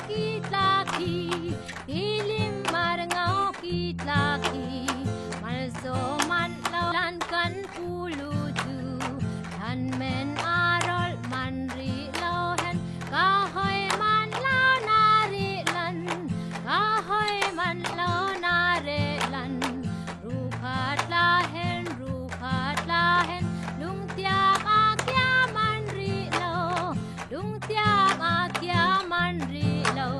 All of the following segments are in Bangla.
kitlaki ilim marngao kitlaki malso man lan kan puluju han men arol manri lohen kahoy man lao nari lan kahoy man lao nare lan rukhat lahen lungtia akya manri lo lungtia akya manri lo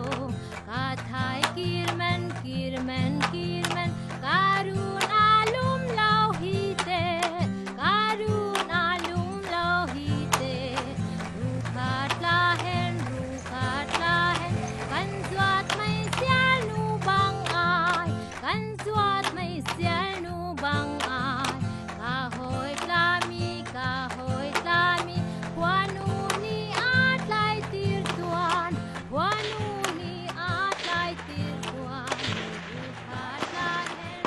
kathai kirmen karun alum lohite rukhat lahen kan suat mai sial nu bang ai kan suat mai sial nu bang ai kahoy klami wanu ni atlay tirtuan rukhat lahen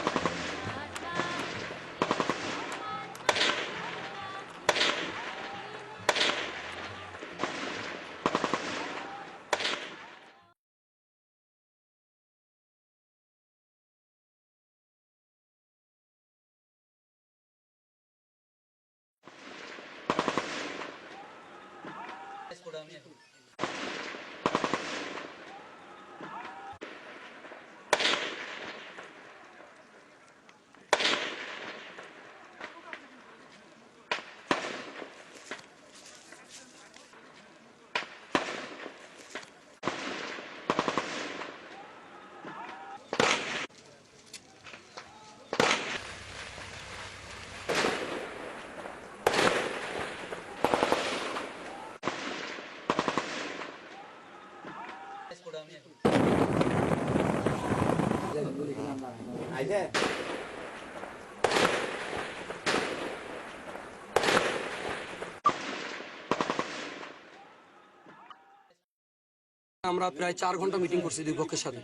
আমরা প্রায় 4 ঘন্টা মিটিং করছি দুই পক্ষের সাথে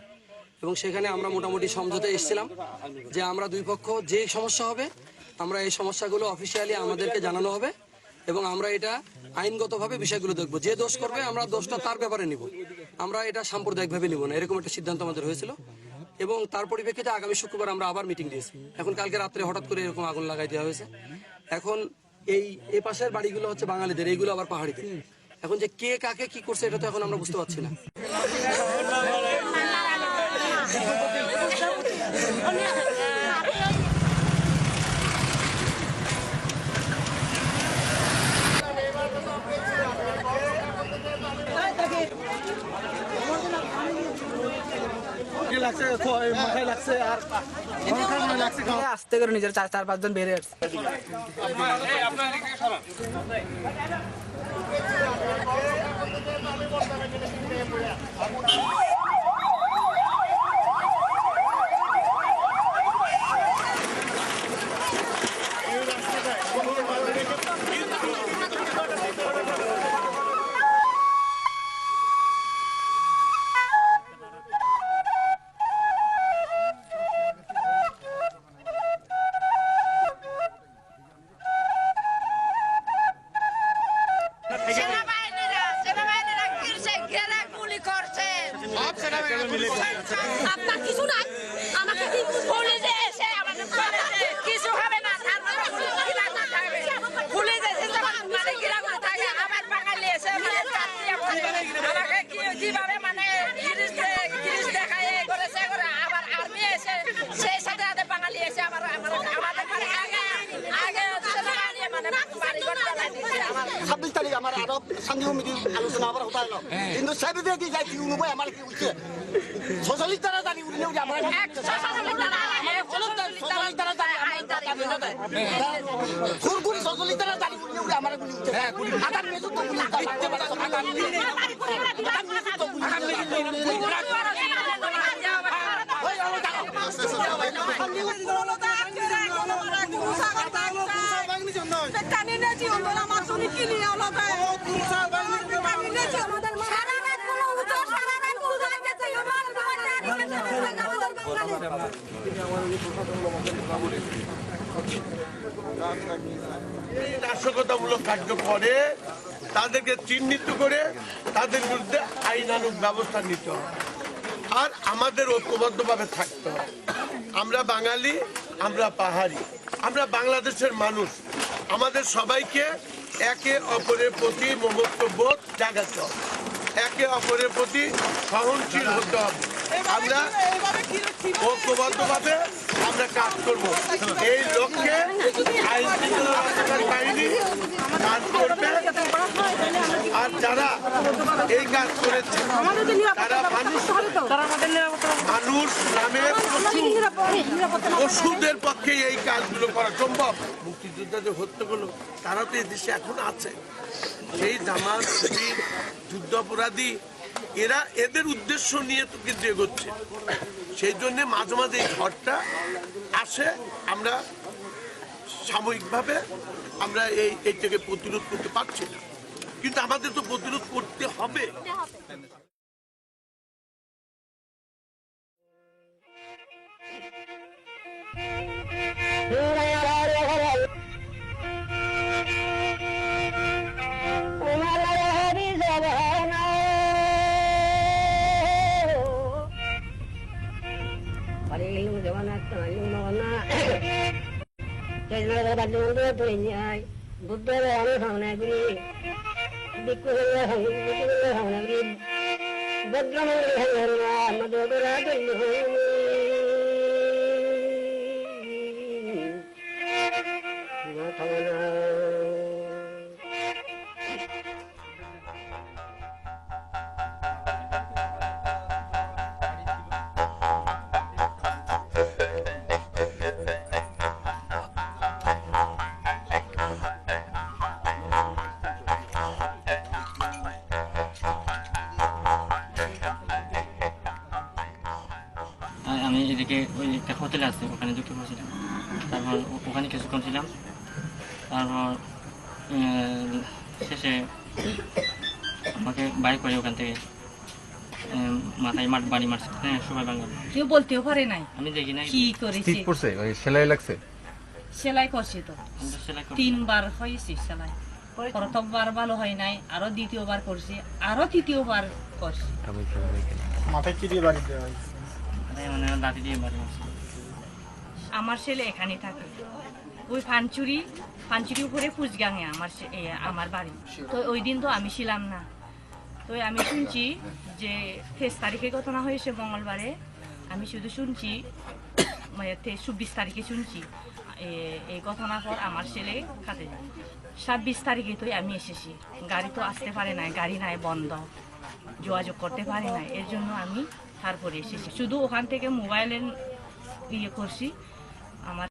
এবং সেখানে আমরা মোটামুটি সমঝোতা এসেছিলাম যে আমরা দুই পক্ষ যে সমস্যা হবে আমরা এই সমস্যাগুলো অফিসিয়ালি আমাদেরকে জানানো হবে এবং আমরা এটা আইনগতভাবে বিষয়গুলো দেখব যে দোষ করবে আমরা দোষটা তার ব্যাপারে নিব আমরা এটা সাম্প্রদায়িকভাবে নিব না এরকম একটা সিদ্ধান্ত আমাদের হয়েছিল এবং তার পরিপ্রেক্ষিতে আগামী শুক্রবার আমরা আবার মিটিং দিয়েছি এখন কালকে রাত্রে হঠাৎ করে এরকম আগুন লাগাই দেওয়া হয়েছে এখন এই পাশের বাড়িগুলো হচ্ছে বাঙালিদের এইগুলো আবার পাহাড়িদের এখন যে কে কাকে কি করছে এটা তো এখন আমরা বুঝতে পারছি না আস্তে করে নিজের 4-5 জন বেরিয়ে আসছে আপনার কিছু নাই আমাকে বলে যে এসে আমাদের কিছু হবে না খুলে যেতে মানে কিরকম থাকে আবার বাঙালি এসে আমাকে কিভাবে মানে গিরিশ দেখায় করেছে আবার আর্মি এসে সেই সাথে সাথে বাঙালি এসে আবার আমাদের আগে মানে বাড়ি ঘর জ্বালাই দিচ্ছে 26 তারিখ আমার আরো শান্তি সমিতি আলোচনা আবার হতে হলো কিন্তু সাহেব দিয়ে যাই কি উনুবাই আমার কি হচ্ছে সোশ্যালিস্ট দ্বারা জানি উনি উনি আমরা খুরখুরি সোশ্যালিস্ট দ্বারা জানি উনি উনি আমার গুলি হচ্ছে আগাম মেজু তো গুলি দিতে পারে আগাম মেজু তো গুলি নাশকতামূলক কার্য করে তাদেরকে চিহ্নিত করে তাদের বিরুদ্ধে আইনানুগ ব্যবস্থা নিতে হবে। আর আমাদের ঐক্যবদ্ধভাবে থাকতে হবে। আমরা বাঙালি, আমরা পাহাড়ি, আমরা বাংলাদেশের মানুষ। আমাদের সবাইকে একে অপরের প্রতি মমত্ববোধ জাগাতে হবে, একে অপরের প্রতি সহনশীল হতে হবে। আমরা ঐক্যবদ্ধভাবে আমরা কাজ করব, এই লক্ষ্যে আইন শৃঙ্খলা রক্ষাকারী বাহিনী কাজ করবে। আর যারা এই কাজ করেছে তারা মানুষ নামে পশুদের পক্ষে এই কাজগুলো করা সম্ভব। মুক্তিযোদ্ধাদের হত্যাগুলো তারা তো এই দেশে এখন আছে, সেই জামাত শিবির যুদ্ধাপরাধী এরা এদের উদ্দেশ্য নিয়ে তো কিন্তু এগোচ্ছে। সেই জন্য মাঝে মাঝে এই ঝড়টা আসে। আমরা সাময়িকভাবে আমরা এইটাকে প্রতিরোধ করতে পারছি না, কিন্তু আমাদের তো প্রতিরোধ করতে হবে। আমি এদিকে ওই একটা হোটেলে আছে, ওখানে ঢুকে পড়ছিলাম। তারপর ওখানে কিছুক্ষণ ছিলাম। তারপর শেষে আমাকে বাইর করে ওখান থেকে মাথায় বাড়ি মারছে। হ্যাঁ, সবাই বাঙালি। কেউ বলতেও পারে নাই আমি দেখি না কি করেছে। সেলাই লাগছে, সেলাই করছে তো সেলাই করে 3 বার হয়েছে সেলাই। প্রথমবার ভালো হয় নাই, আরো দ্বিতীয়বার করছে, আরো তৃতীয়বার করছে। মাথায় কি দিয়ে বাড়ি দেওয়া হয়েছে? মানে লাঠি দিয়ে বাড়ি মারছে। আমার ছেলে এখানে থাকে, ওই ফানচুরি উপরে ফুচগাঙে আমার বাড়ি। তো ওই দিন তো আমি ছিলাম না। তো আমি শুনছি যে 23 তারিখে ঘটনা হয়েছে মঙ্গলবারে। আমি শুধু শুনছি 26 তারিখে শুনছি এই ঘটনার পর আমার ছেলে কাজে যায়। 26 তারিখে তো আমি এসেছি, গাড়ি তো আসতে পারে নাই, গাড়ি নাই, বন্ধ, যোগাযোগ করতে পারি না। এর জন্য আমি তারপরে এসেছি, শুধু ওখান থেকে মোবাইলের করছি আমার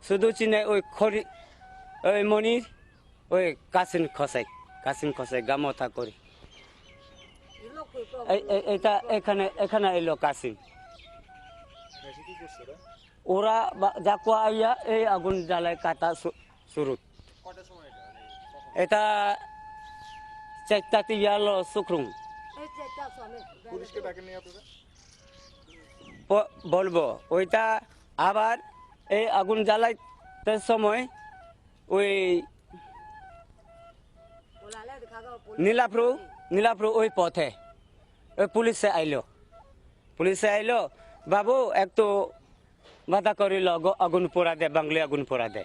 শুধু চিনে ওই খড়ি ওই মনির ওই কাসিম খসাই গামথা করি এটা এখানে এলো কাসিম ওরা জাকুয়া আইয়া এই আগুন জ্বালায় কাটা শুরু এটা 4টা তিয়ালো শুক্রুম বলবো ওইটা আবার এই আগুন জ্বালাইতে সময় ওই নীলাপ্রু ওই পথে ওই পুলিশে আইলো বাবু একটু বাধা করিল আগুন পোড়া দে বাংলি আগুন পোড়া দে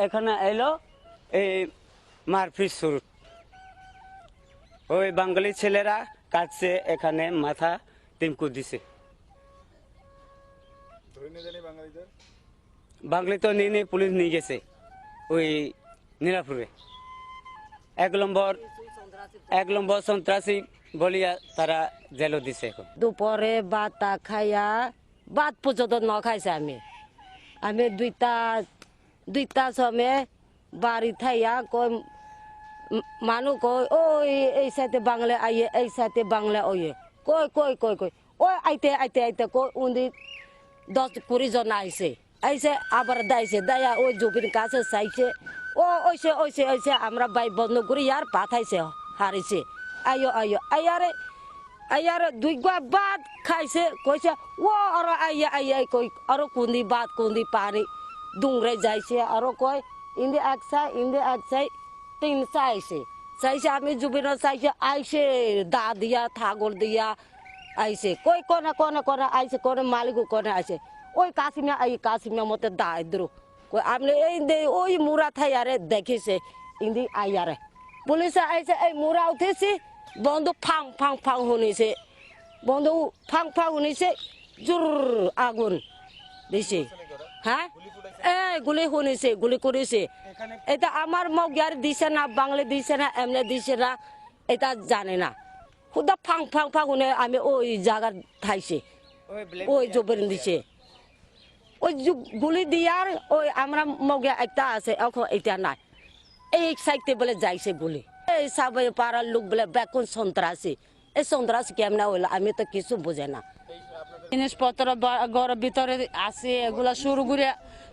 এখানে আইলো এই মারপিট শুরু ওই বাঙালি ছেলেরা কাটছে এখানে মাথা টিমকু দিছে বাঙালি তো নিয়ে পুলিশ নিয়ে গেছে ওই নীলাপুরে 1 নম্বর সন্ত্রাসী বলিয়া তারা জেল দিছে এখন দুপুরে ভাতটা খাইয়া ভাত পর্যন্ত ন খাইছে আমি দুইটা সময় বাড়ি থাইয়া কই মানুষ কই ওই এই সাথে বাংলা আইয়ে এই সাথে বাংলা ওয়ে কই ওই আইতে কই উনি 10-20 জন আইছে আবার দায়া ওই জবির কাছে চাইছে ও ওইসে আমরা বাই বন্ধ করি আর পাঠাইছে হারিছে আয়ারে 2 গা ভাত খাইছে কইছে ও আর আইয়া কই আর কুন্দি ভাত কুন্দি পানি দুংরে যাইছে আর কই ইন্দি একসাই 3 চাইছে আমি জুবিনের চাইছে আইছে দা দিয়া থাগর দিয়া আইছে কই কোনা আইছে কোন মালিক কোনে আইছে ওই কাসিমিয়া মতে দা ইদ্রু কই আপনি এই ওই মুরা থাই আরে দেখিছে ইন্দি আইয়ারে পুলিশে আইছে এই মুরা উঠেছে বন্ধু ফাং শুনিছে বন্ধু ফাং শুনিছে জোর আগুন দিছে হ্যাঁ গুলি শুনিছে গুলি করেছে এটা আমার মগিয়ার দিছে না বাংলা দিছে না এমনি দিছে না এটা জানে না খুদা ফাং শুনে আমি ওই জায়গা থাইছে ওই জবরিন দিছে ওই গুলি দিয়ার ওই আমরা মগিয়া একটা আছে এখন এটা নাই এই সাইডে বলে যাইছে গুলি এই সবাই পাড়ার লোক বলে বেকুন সন্ত্রাসী এই সন্ত্রাসী কেমন হইলো আমি তো কিছু বুঝে না জিনিসপত্র ঘরের ভিতরে আছে এগুলা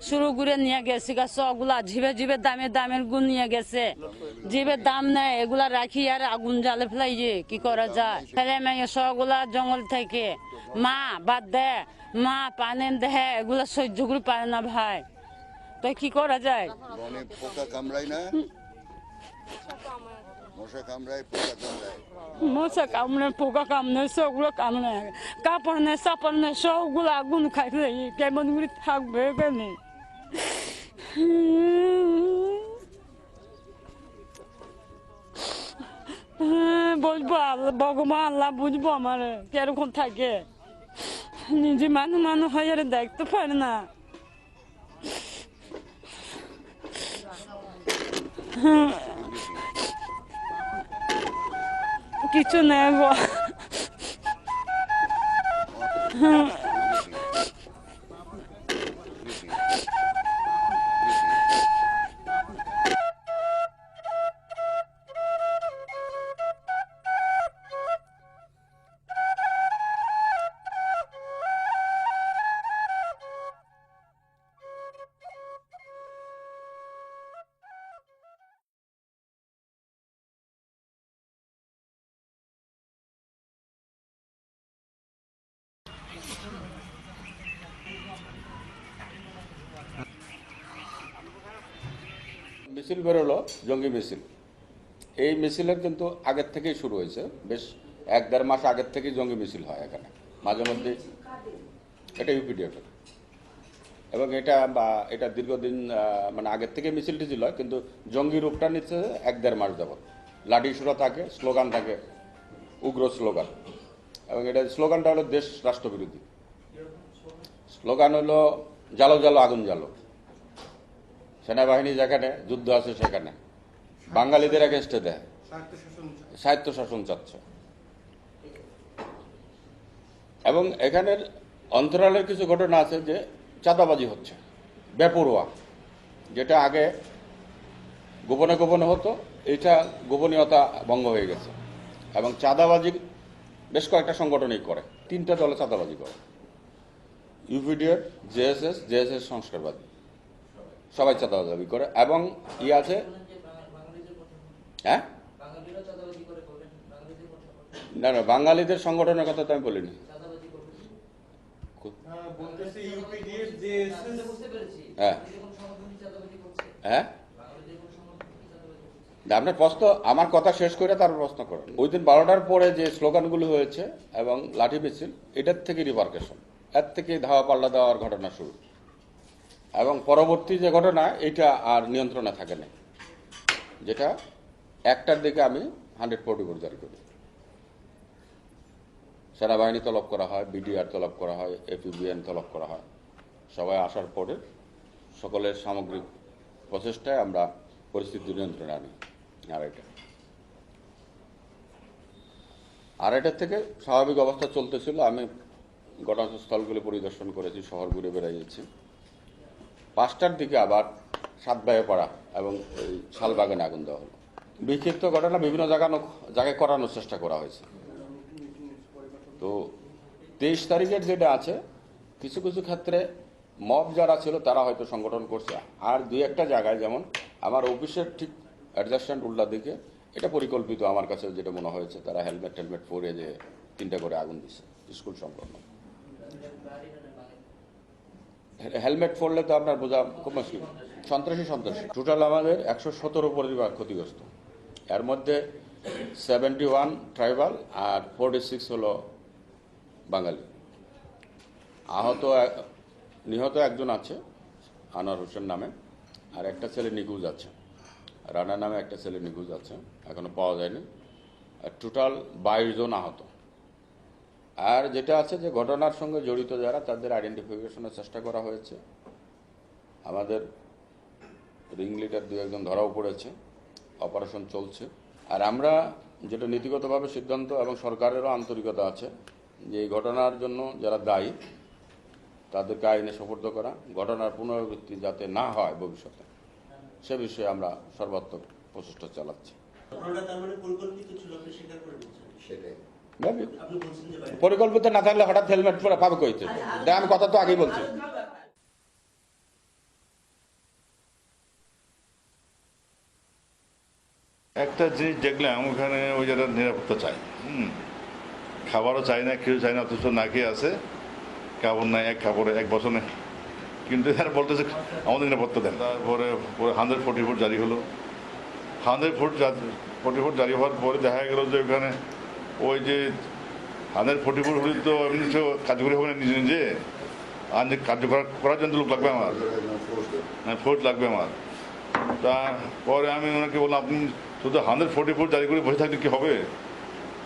শুরু করে নিয়ে গেছে সবগুলা জিবে দামের গুণ নিয়ে গেছে জিবে দাম নেই এগুলা রাখি আর আগুন জ্বালে ফেলাই কি করা যায় ছেলে মেয়ে সবগুলা জঙ্গল থেকে মা বাদ দে মা পানি দেহে এগুলা সহ্য করে পারে না ভাই তো কি করা যায় পোকা কামড়ায় না মশা কামড়ে পোকা কামড়ে সবগুলো কামড়ে কাপড় নেই সাপড় নেই সবগুলো আগুন খাই ফেলে কেমন করে থাকবে এখানে বলবো ভগবান আল্লাহ বুঝবো আমার কিরকম থাকে নিজে মানুষ হয়ে দেখতে পারে না কিছু নেই মিছিল বেরোলো জঙ্গি মিছিল এই মিছিলের কিন্তু আগের থেকেই শুরু হয়েছে বেশ 1-1.5 মাস আগের থেকেই জঙ্গি মিছিল হয় এখানে মাঝে মধ্যে এটা ইউপিডিএফের এবং এটা দীর্ঘদিন মানে আগের থেকে মিছিল টিছিল হয় কিন্তু জঙ্গি রূপটা নিচ্ছে 1-1.5 মাস যাবত লাঠি সুরা থাকে স্লোগান থাকে উগ্র স্লোগান এবং এটা স্লোগানটা হলো দেশ রাষ্ট্রবিরোধী স্লোগান হলো জ্বালো জ্বালো আগুন জ্বালো সেনাবাহিনী যেখানে যুদ্ধ আছে সেখানে বাঙালিদের এগেনস্টে দেয় স্বায়ত্ত শাসন চাচ্ছে এবং এখানের অন্তরালের কিছু ঘটনা আছে যে চাঁদাবাজি হচ্ছে বেপরোয়া, যেটা আগে গোপনে গোপনে হতো, এটা গোপনীয়তা ভঙ্গ হয়ে গেছে। এবং চাঁদাবাজি বেশ কয়েকটা সংগঠনই করে, 3টা দলে চাঁদাবাজি করে, ইউপিডিএফ, জেএসএস সংস্কারবাদী, সবাই চাঁদাবাজি করে। এবং আছে, হ্যাঁ না না, বাঙালিদের সংগঠনের কথা তো আমি বলিনি। হ্যাঁ হ্যাঁ, আপনার প্রশ্ন, আমার কথা শেষ করে তারপর প্রশ্ন করেন। ওই দিন 12টার পরে যে স্লোগানগুলো হয়েছে এবং লাঠি মিছিল, এটার থেকে রিপার্কেশন, এর থেকে ধাওয়া পাল্লা দেওয়ার ঘটনা শুরু। এবং পরবর্তী যে ঘটনা, এটা আর নিয়ন্ত্রণে থাকে না, যেটা 1টার দিকে আমি 144 জারি করি। সেনাবাহিনী তলব করা হয়, বিডিআর তলব করা হয়, এপিবিএন তলব করা হয়। সবাই আসার পরে সকলের সামগ্রিক প্রচেষ্টায় আমরা পরিস্থিতি নিয়ন্ত্রণে আনি। আড়াইটার থেকে স্বাভাবিক অবস্থা চলতেছিল। আমি ঘটনাস্থলগুলি পরিদর্শন করেছি, শহর ঘুরে বেড়াইছি। 5টার দিকে আবার সাতবাইপাড়া এবং এই শালবাগানে আগুন দেওয়া হলো। বিক্ষিপ্ত ঘটনা বিভিন্ন জায়গায় করানোর চেষ্টা করা হয়েছে। তো 23 তারিখের যেটা আছে, কিছু কিছু ক্ষেত্রে মব যারা ছিল তারা হয়তো সংগঠন করছে, আর 2-1টা জায়গায়, যেমন আমার অফিসের ঠিক অ্যাডজাস্ট্যান্ট উল্লার দিকে, এটা পরিকল্পিত আমার কাছে যেটা মনে হয়েছে। তারা হেলমেট পরে যে 3টা করে আগুন দিচ্ছে স্কুল সংলগ্ন। হেলমেট পরলে তো আপনার বোঝা খুব মুশকিল। সন্ত্রাসী টোটাল আমাদের 117 পরিবার ক্ষতিগ্রস্ত। এর মধ্যে 71 ট্রাইবাল আর 46 হলো বাঙালি। নিহত একজন আছে আনোয়ার হোসেন নামে, আর একটা ছেলে নিখোঁজ আছে, রানা নামে একটা ছেলে নিখোঁজ আছে, এখনো পাওয়া যায়নি। আর টোটাল 22 জন আহত। আর যেটা আছে যে ঘটনার সঙ্গে জড়িত যারা, তাদের আইডেন্টিফিকেশনের চেষ্টা করা হয়েছে। আমাদের রিং লিডার 2-1 ধরাও পড়েছে, অপারেশন চলছে। আর আমরা যেটা নীতিগতভাবে সিদ্ধান্ত এবং সরকারেরও আন্তরিকতা আছে যে এই ঘটনার জন্য যারা দায়ী তাদেরকে আইনে সোপর্দ করা, ঘটনার পুনরাবৃত্তি যাতে না হয় ভবিষ্যতে, সে বিষয়ে আমরা সর্বাত্মক প্রচেষ্টা চালাচ্ছি। পরিকল্পিত না থাকলে হঠাৎ হেলমেট পরে পাবে কইতে, আমি কথা তো আগেই বলছি। একটা জিনিস দেখলাম ওখানে, ওই যারা নিরাপত্তা চাই, খাবারও চাই না, কেউ চাই না, অথচ না খেয়ে আছে, কাপড় নাই, এক কাপড়ে 1 বছর নেই, কিন্তু এরা বলতেছে আমাদের নিরাপত্তা দেন। তারপরে 144 জারি হলো। 144 জারি হওয়ার পরে দেখা গেল যে ওখানে ওই যে 144 হলে তো এমনি তো কার্যকরী হবে না নিজে নিজে, আর যে কার্যকর করার জন্য লোক লাগবে আমার, ফোর্স লাগবে আমার। তারপরে আমি ওনাকে বললাম, আপনি শুধু 144 জারি করে বসে থাকলে কি হবে?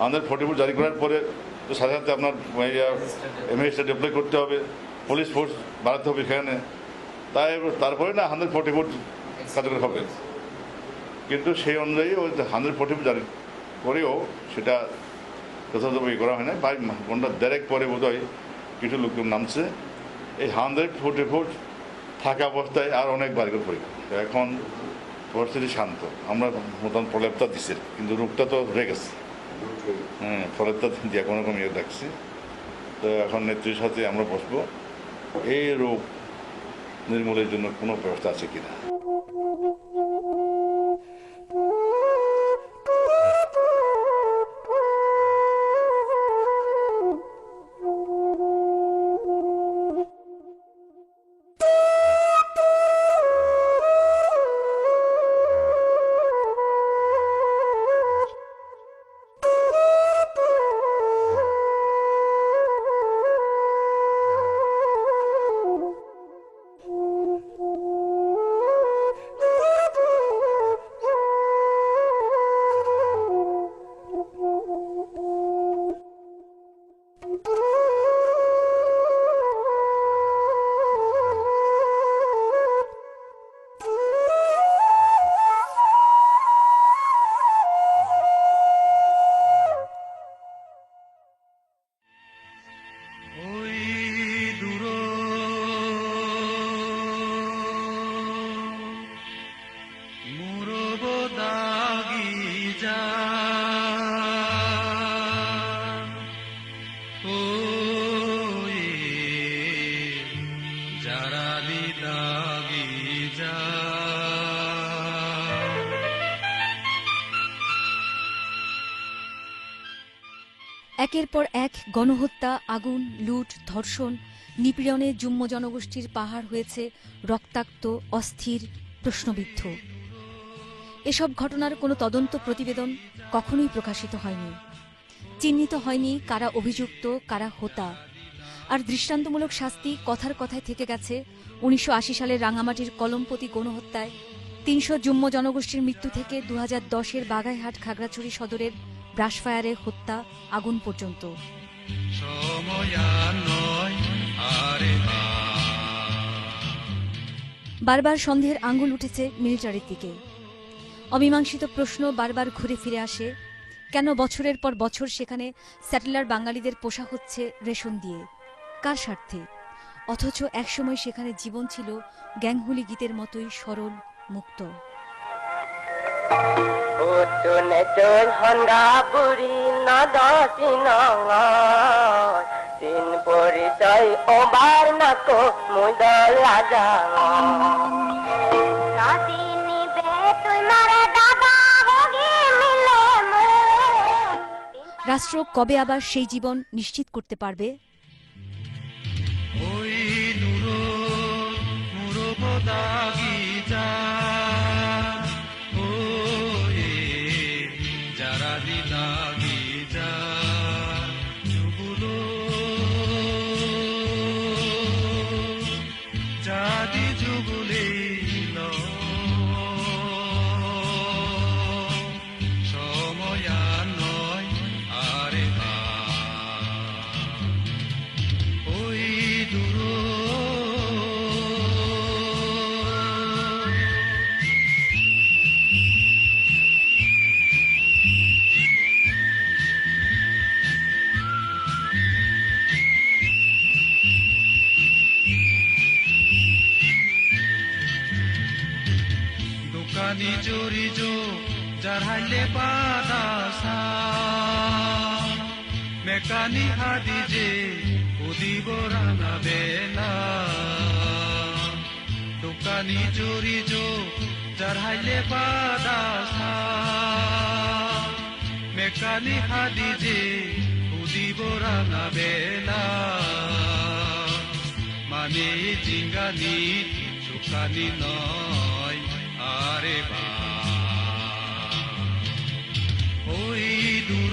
144 জারি করার পরে তো সাথে সাথে আপনার এমএসটা ডিপ্লয় করতে হবে, পুলিশ ফোর্স বাড়াতে হবে সেখানে, তারপরে না 144 কার্যকর হবে। কিন্তু সেই অনুযায়ী ওই 144 জারি করেও সেটা যথাযথভাবে করা হয় না। 5 ঘন্টা দেড়েক পরে বোধহয় কিছু লোক নামছে। এই 144 থাকা অবস্থায় আর অনেক বাড়ি করে পরীক্ষা। এখন পরিস্থিতি শান্ত, আমরা মোটামুটি প্রলেপটা দিচ্ছি, কিন্তু রোগটা তো রয়ে গেছে। প্রলেপটা দিয়ে কোনো রকম ইয়ে রাখছি। তো এখন নেত্রীর সাথে আমরা বসবো, এই রোগ নির্মূলের জন্য কোনো ব্যবস্থা আছে কিনা। একের পর এক গণহত্যা, আগুন, লুট, ধর্ষণ, নিপীড়নে যুম্ম জনগোষ্ঠীর পাহাড় হয়েছে রক্তাক্ত, অস্থির, প্রশ্নবিদ্ধ। এসব ঘটনার কোনো তদন্ত প্রতিবেদন কখনোই প্রকাশিত হয়নি। চিহ্নিত হয়নি কারা অভিযুক্ত, কারা হোতা। আর দৃষ্টান্তমূলক শাস্তি কথার কথায় থেকে গেছে ১৯৮০ সালের রাঙামাটির কলমপতি গণহত্যায়, ৩০০ যুম্ম জনগোষ্ঠীর মৃত্যু থেকে ২০১০-এর বাগাইহাট খাগড়াছড়ি সদরের ব্রাশফায়ারে হত্যা, আগুন পর্যন্ত। বারবার সন্দেহের আঙ্গুল উঠেছে মিলিটারির দিকে। অমীমাংসিত প্রশ্ন বারবার ঘুরে ফিরে আসে, কেন বছরের পর বছর সেখানে স্যাটেলার বাঙালিদের পোষা হচ্ছে রেশন দিয়ে, কার স্বার্থে? অথচ একসময় সেখানে জীবন ছিল গ্যাংহুলি গীতের মতোই সরল, মুক্ত। রাষ্ট্র কবে আবার সেই জীবন নিশ্চিত করতে পারবে? jarhaile padasa mekani hadije udiborana bela dukani chori jo jarhaile padasa mekani hadije udiborana bela mane jingani sukani noy are ba ওই দূর